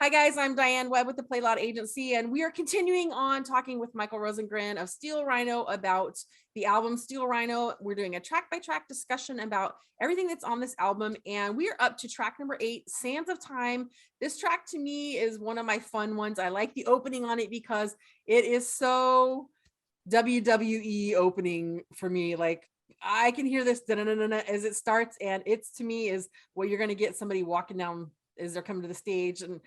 Hi guys, I'm Diane Webb with the Play Loud Agency, and we are continuing on talking with Michael Rosengren of Steel Rhino about the album Steel Rhino. We're doing a track by track discussion about everything that's on this album, and we are up to track number 8, Sands of Time. This track to me is one of my fun ones. I like the opening on it because it is so WWE opening for me. Like, I can hear this as it starts, and it's, to me, is what you're going to get somebody walking down as they're coming to the stage, and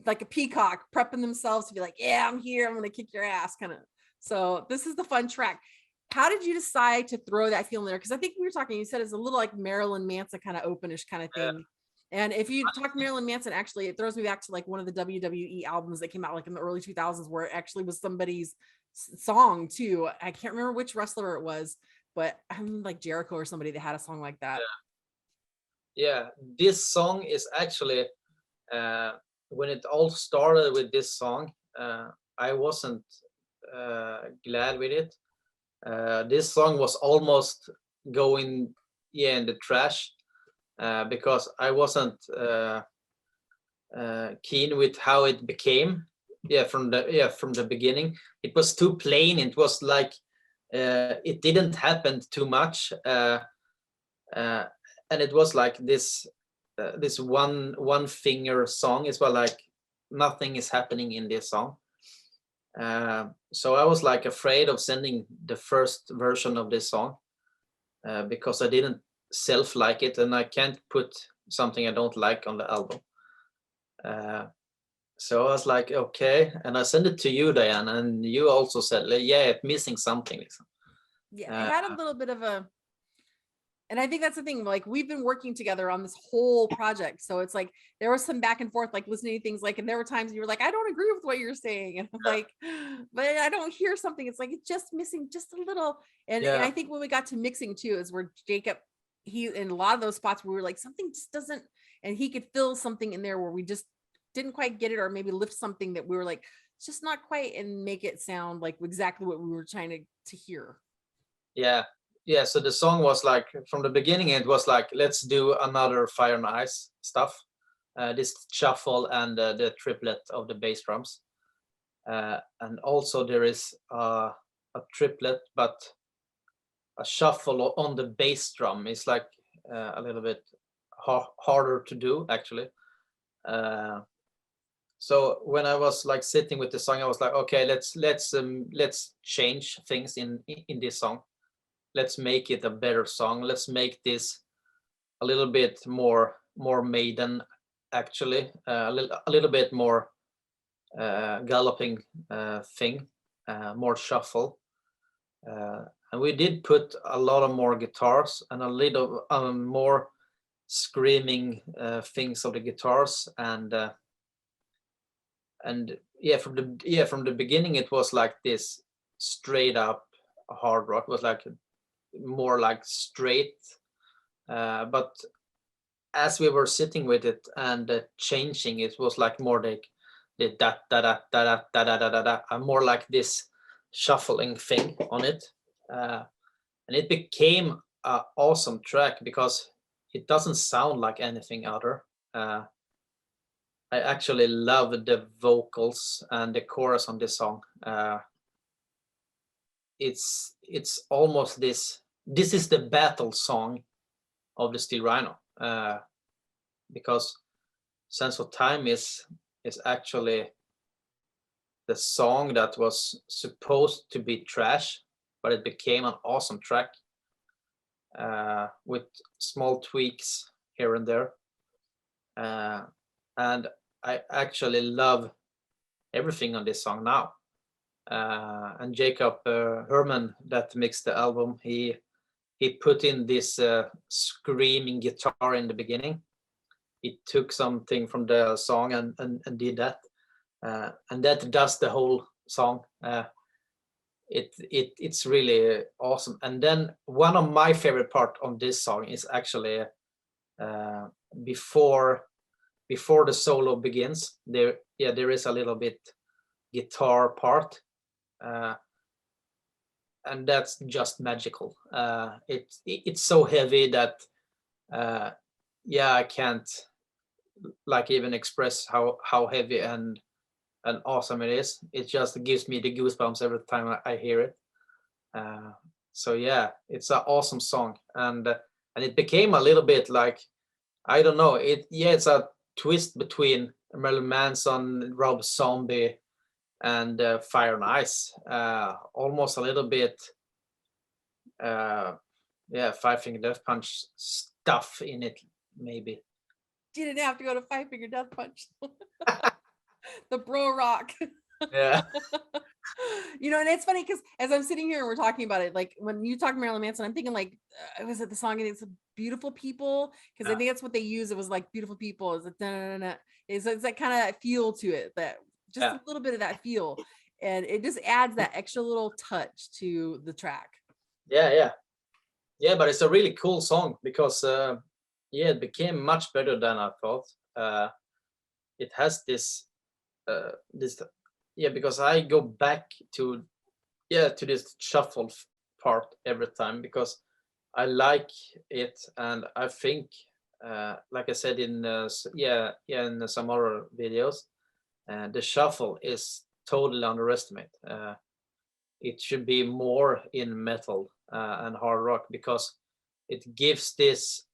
like a peacock prepping themselves to be like, yeah, I'm here, I'm gonna kick your ass, kind of. So this is the fun track. How did you decide to throw that feel in there? Because I think we were talking, you said it's a little like Marilyn Manson kind of openish kind of thing. And if you talk Marilyn Manson, actually it throws me back to like one of the WWE albums that came out like in the early 2000s, where it actually was somebody's song too. I can't remember which wrestler it was, but I mean like Jericho or somebody that had a song like that. Yeah, this song is actually when it all started with this song, I wasn't glad with it. This song was almost going in the trash because I wasn't keen with how it became. From the beginning, it was too plain. It was like it didn't happen too much. And it was like this one finger song as well, like nothing is happening in this song. So I was like afraid of sending the first version of this song because I didn't like it, and I can't put something I don't like on the album. So I was like, okay, and I sent it to you, Diane, and you also said, yeah, it's missing something. Yeah, it had a little bit of a, and I think that's the thing, like we've been working together on this whole project. So it's like there was some back and forth, like listening to things, like, and there were times you were like, I don't agree with what you're saying. And I'm like, but I don't hear something. It's like, it's just missing just a little. And I think when we got to mixing too, is where Jacob, he, in a lot of those spots where we were like, something just doesn't, and he could fill something in there where we just didn't quite get it, or maybe lift something that we were like, it's just not quite, and make it sound like exactly what we were trying to hear. Yeah, so the song was like, from the beginning, it was like, let's do another Fire and Ice stuff. This shuffle and the triplet of the bass drums. And also there is a triplet, but a shuffle on the bass drum is like a little bit harder to do, actually. So when I was like sitting with the song, I was like, okay, let's change things in this song. Let's make it a better song. Let's make this a little bit more Maiden, actually, a little bit more galloping thing, more shuffle. And we did put a lot of more guitars and a little more screaming things of the guitars, and from the beginning it was like this straight up hard rock. It was like more like straight, but as we were sitting with it and changing, it was like more like the da da da da da da da da da, and more like this shuffling thing on it, and it became an awesome track because it doesn't sound like anything other. I actually love the vocals and the chorus on this song. It's almost this is the battle song of the Steel Rhino, because Sense of Time is actually the song that was supposed to be trash, but it became an awesome track with small tweaks here and there, and I actually love everything on this song now. And Jacob Herman, that mixed the album, he put in this screaming guitar in the beginning. He took something from the song and did that, and that does the whole song. It's really awesome. And then one of my favorite part of this song is actually before the solo begins. There is a little bit guitar part, and that's just magical. It's so heavy that I can't like even express how heavy and awesome it is. It just gives me the goosebumps every time I hear it. So yeah, it's an awesome song, and it became a little bit like, I don't know, it's a twist between Marilyn Manson, Rob Zombie, and Fire and Ice. Almost a little bit, yeah, Five Finger Death Punch stuff in it, maybe. Didn't have to go to Five Finger Death Punch. The bro rock. Yeah. And it's funny because as I'm sitting here and we're talking about it, like when you talk Marilyn Manson, I'm thinking like, was it the song? It's Beautiful People, because I think that's what they use. It was like Beautiful People. Is it? It's that kind of feel to it, that just a little bit of that feel, and it just adds that extra little touch to the track. Yeah, but it's a really cool song because it became much better than I thought. It has this because I go back to this shuffle part every time because I like it, and I think like I said in in some other videos, the shuffle is totally underestimated. It should be more in metal and hard rock because it gives this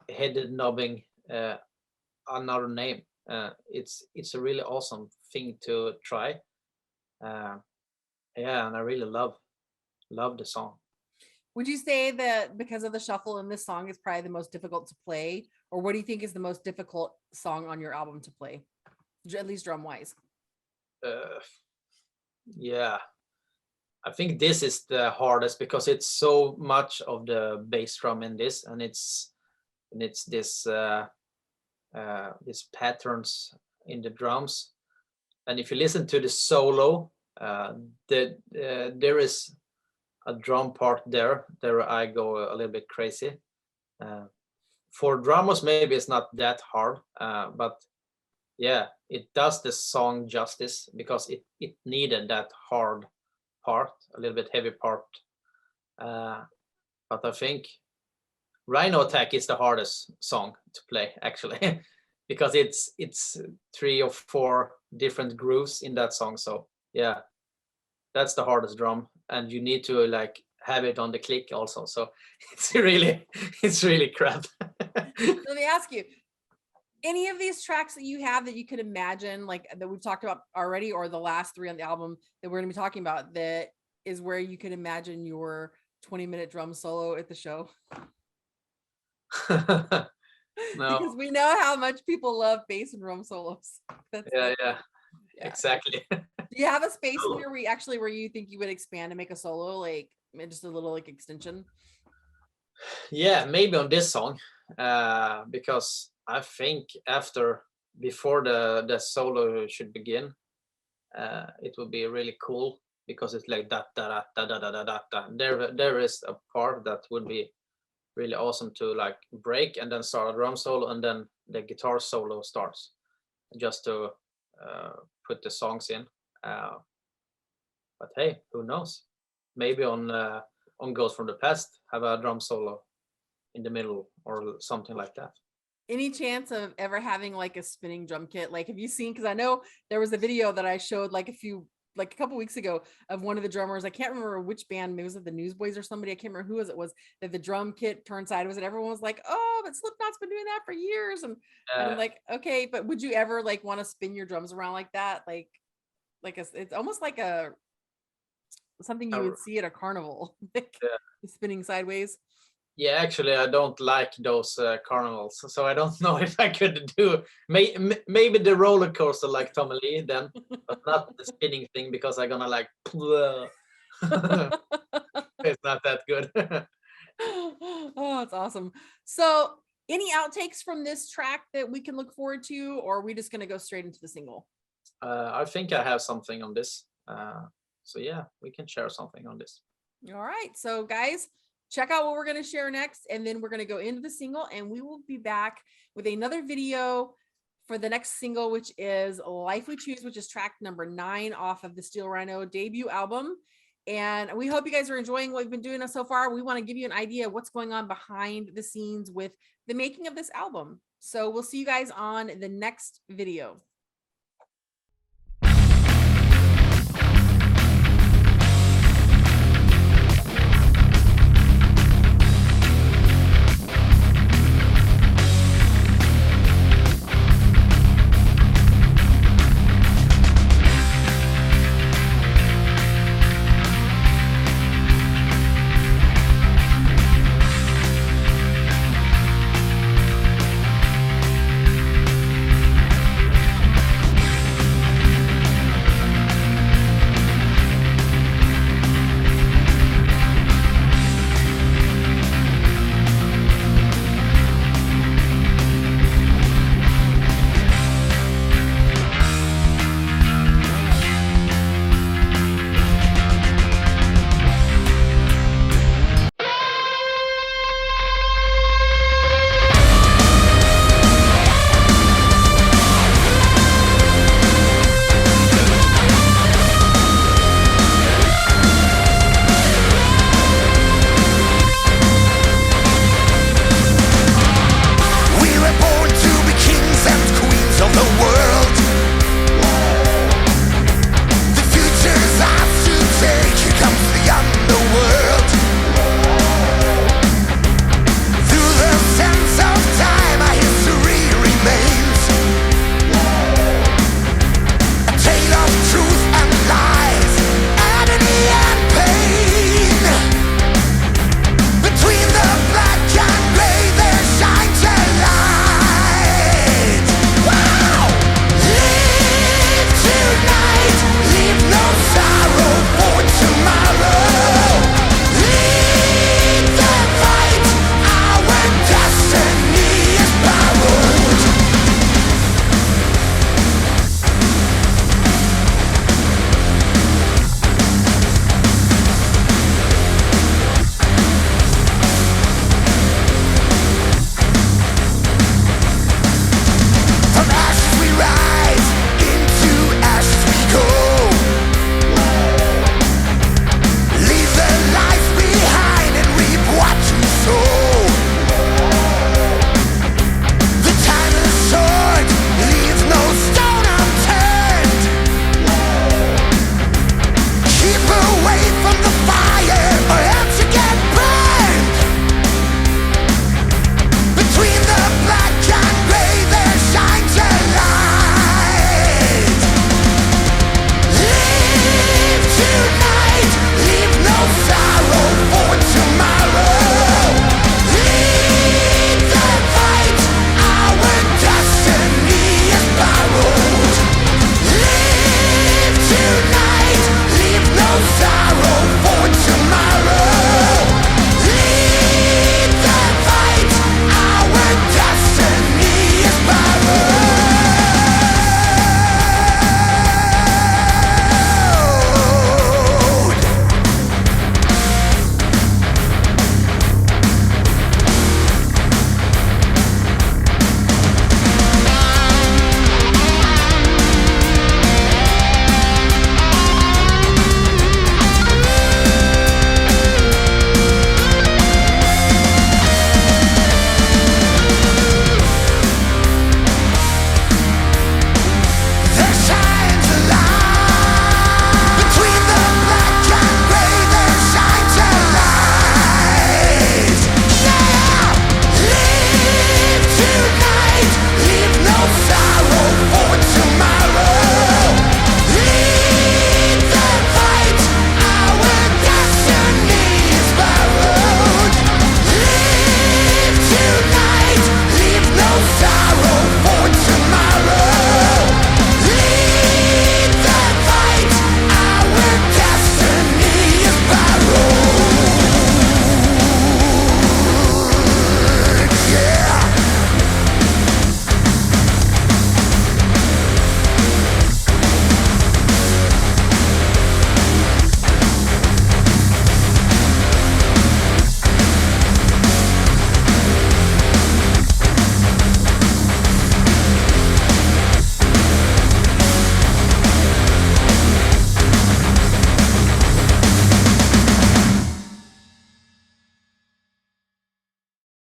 headed knobbing another name. It's a really awesome thing to try. And I really love the song. Would you say that because of the shuffle in this song is probably the most difficult to play, or what do you think is the most difficult song on your album to play, at least drum wise? Yeah, I think this is the hardest because it's so much of the bass drum in this, and it's this these patterns in the drums. And if you listen to the solo, there is a drum part there I go a little bit crazy. For drummers, maybe it's not that hard, but yeah, it does the song justice because it needed that hard part, a little bit heavy part. But I think Rhino Attack is the hardest song to play actually, because it's 3 or 4 different grooves in that song. So yeah, that's the hardest drum, and you need to like have it on the click also. So it's really crap. Let me ask you, any of these tracks that you have that you could imagine, like that we've talked about already, or the last 3 on the album that we're going to be talking about, that is where you could imagine your 20-minute drum solo at the show? No. Because we know how much people love bass and drum solos. Yeah, exactly. Do you have a space in here where you think you would expand and make a solo, like just a little like extension? Yeah, maybe on this song, because I think before the solo should begin, it would be really cool because it's like da da da da da da da da. There is a part that would be really awesome to like break and then start a drum solo, and then the guitar solo starts, just to put the songs in. But hey, who knows? Maybe on Ghost from the Past have a drum solo in the middle or something like that. Any chance of ever having like a spinning drum kit? Like, have you seen, because I know there was a video that I showed like a couple weeks ago of one of the drummers, I can't remember which band, maybe it was it the Newsboys or somebody, I can't remember who it was, that the drum kit turned sideways and everyone was like, oh, but Slipknot's been doing that for years. And I'm like, okay, but would you ever like want to spin your drums around like that? It's almost like something you would see at a carnival, like spinning sideways. Yeah, actually, I don't like those carnivals, so I don't know if I could do maybe the roller coaster like Tommy Lee then, but not the spinning thing because I'm gonna like it's not that good. Oh, it's awesome. So, any outtakes from this track that we can look forward to, or are we just going to go straight into the single? I think I have something on this. So yeah, we can share something on this. All right. So guys, check out what we're going to share next, and then we're going to go into the single, and we will be back with another video for the next single, which is Life We Choose, which is track number 9 off of the Steel Rhino debut album. And we hope you guys are enjoying what we've been doing so far. We want to give you an idea of what's going on behind the scenes with the making of this album. So we'll see you guys on the next video.